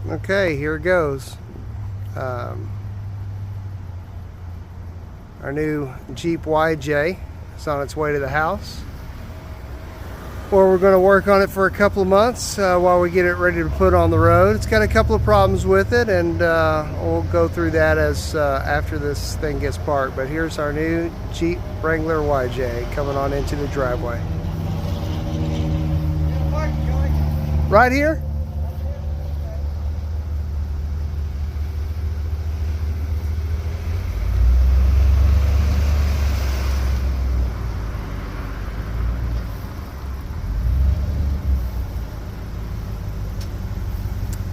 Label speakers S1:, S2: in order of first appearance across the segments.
S1: Okay, here it goes. Um, our new Jeep YJ is on its way to the house, where we're going to work on it for a couple of months while we get it ready to put on the road. It's got a couple of problems with it, and we'll go through that as after this thing gets parked. But here's our new Jeep Wrangler YJ coming on into the driveway. Right here?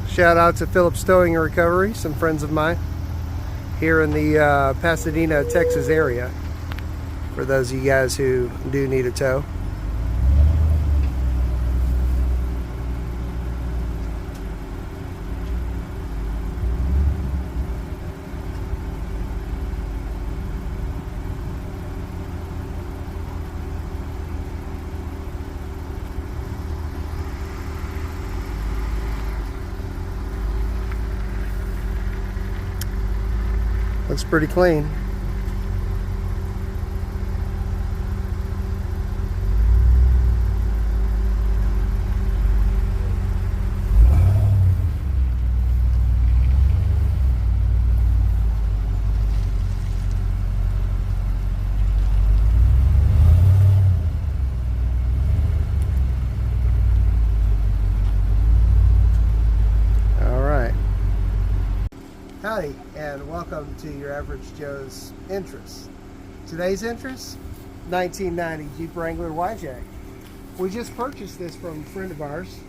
S1: Shout out to Phillips Towing and Recovery, some friends of mine here in the Pasadena, Texas area, for those of you guys who do need a tow. Looks pretty clean. Howdy, and welcome to your Average Joe's interest. Today's interest, 1990 Jeep Wrangler YJ. We just purchased this from a friend of ours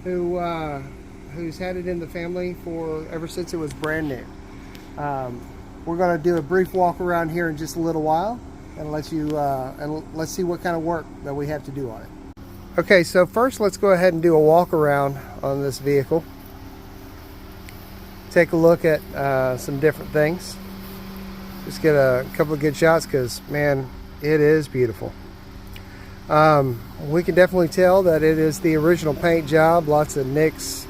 S1: who's had it in the family for ever since it was brand new. We're going to do a brief walk around here in just a little while and let's see what kind of work that we have to do on it. Okay, so first let's go ahead and do a walk around on this vehicle. Take a look at some different things. Just get a couple of good shots because, man, it is beautiful. We can definitely tell that it is the original paint job. Lots of nicks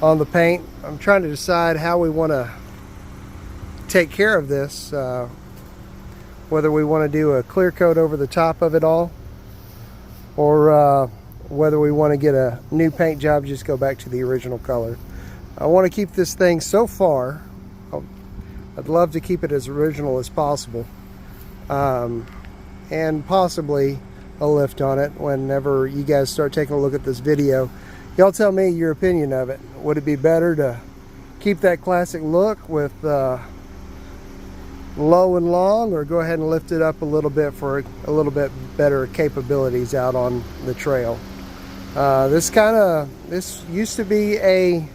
S1: on the paint. I'm trying to decide how we want to take care of this. Whether we want to do a clear coat over the top of it all, or whether we want to get a new paint job, just go back to the original color. I want to keep this thing so far. I'd love to keep it as original as possible, and possibly a lift on it whenever you guys start taking a look at this video. Y'all tell me your opinion of it. Would it be better to keep that classic look with low and long, or go ahead and lift it up a little bit for a little bit better capabilities out on the trail? This used to be a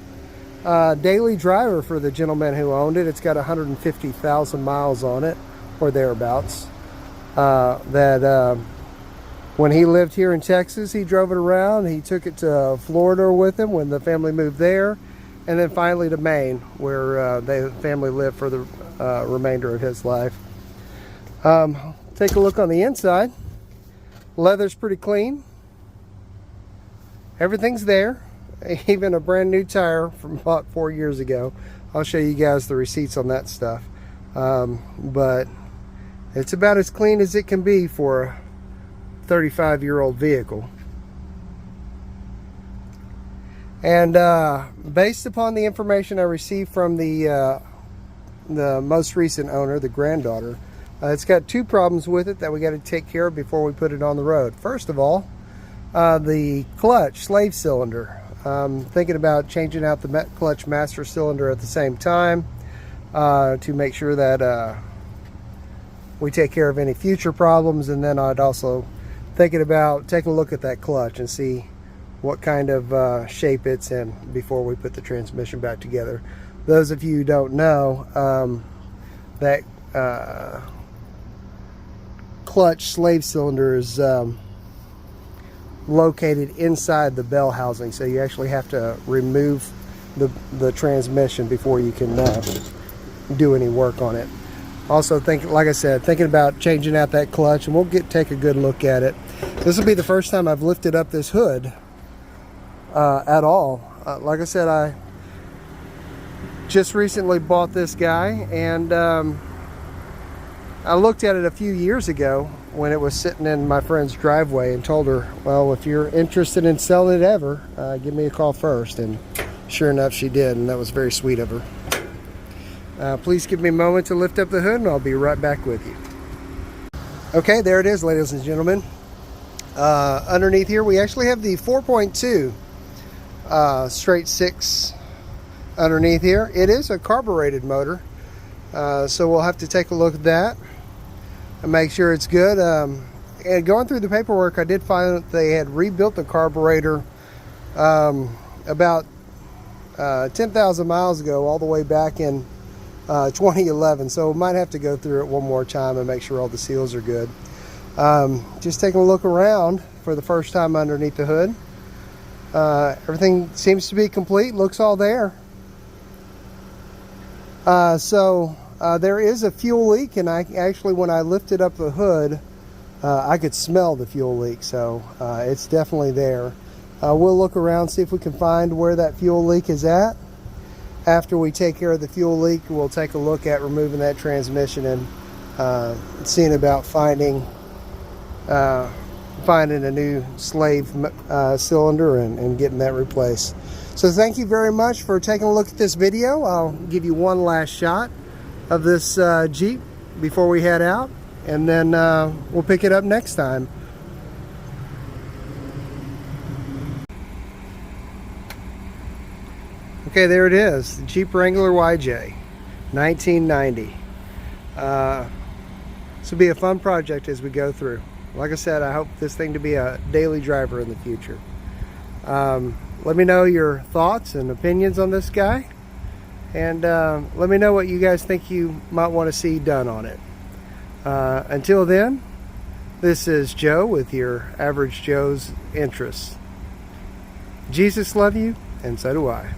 S1: daily driver for the gentleman who owned it. It's got 150,000 miles on it, or thereabouts. When he lived here in Texas, he drove it around. He took it to Florida with him when the family moved there, and then finally to Maine, where the family lived for the remainder of his life. Take a look on the inside. Leather's pretty clean. Everything's there. Even a brand new tire from about 4 years ago. I'll show you guys the receipts on that stuff. But it's about as clean as it can be for a 35-year-old vehicle. And based upon the information I received from the most recent owner, the granddaughter, it's got two problems with it that we got to take care of before we put it on the road. First of all, the clutch slave cylinder. Thinking about changing out the clutch master cylinder at the same time to make sure that we take care of any future problems. And then I'd also thinking about taking a look at that clutch and see what kind of shape it's in before we put the transmission back together. Those of you who don't know, that clutch slave cylinder is located inside the bell housing, so you actually have to remove the transmission before you can do any work on it. Also, like I said, thinking about changing out that clutch, and we'll take a good look at it. This will be the first time I've lifted up this hood at all. Like I said, Just recently bought this guy, and I looked at it a few years ago when it was sitting in my friend's driveway and told her, well, if you're interested in selling it ever, give me a call first. And sure enough, she did, and that was very sweet of her. Please give me a moment to lift up the hood, and I'll be right back with you. Okay, there it is, ladies and gentlemen. Underneath here, we actually have the 4.2 straight 6 underneath here. It is a carbureted motor, so we'll have to take a look at that and make sure it's good. And going through the paperwork, I did find that they had rebuilt the carburetor about 10,000 miles ago, all the way back in 2011. So we might have to go through it one more time and make sure all the seals are good. Just taking a look around for the first time underneath the hood. Everything seems to be complete, looks all there. There is a fuel leak, and I actually, when I lifted up the hood, I could smell the fuel leak, so it's definitely there. We'll look around, see if we can find where that fuel leak is at. After we take care of the fuel leak, we'll take a look at removing that transmission and seeing about finding a new slave cylinder and getting that replaced. So thank you very much for taking a look at this video. I'll give you one last shot of this Jeep before we head out, and then we'll pick it up next time. Okay, there it is, the Jeep Wrangler YJ, 1990. This will be a fun project as we go through. Like I said, I hope this thing to be a daily driver in the future. Let me know your thoughts and opinions on this guy, and let me know what you guys think you might want to see done on it. Until then, this is Joe with your Average Joe's Interests. Jesus love you, and so do I.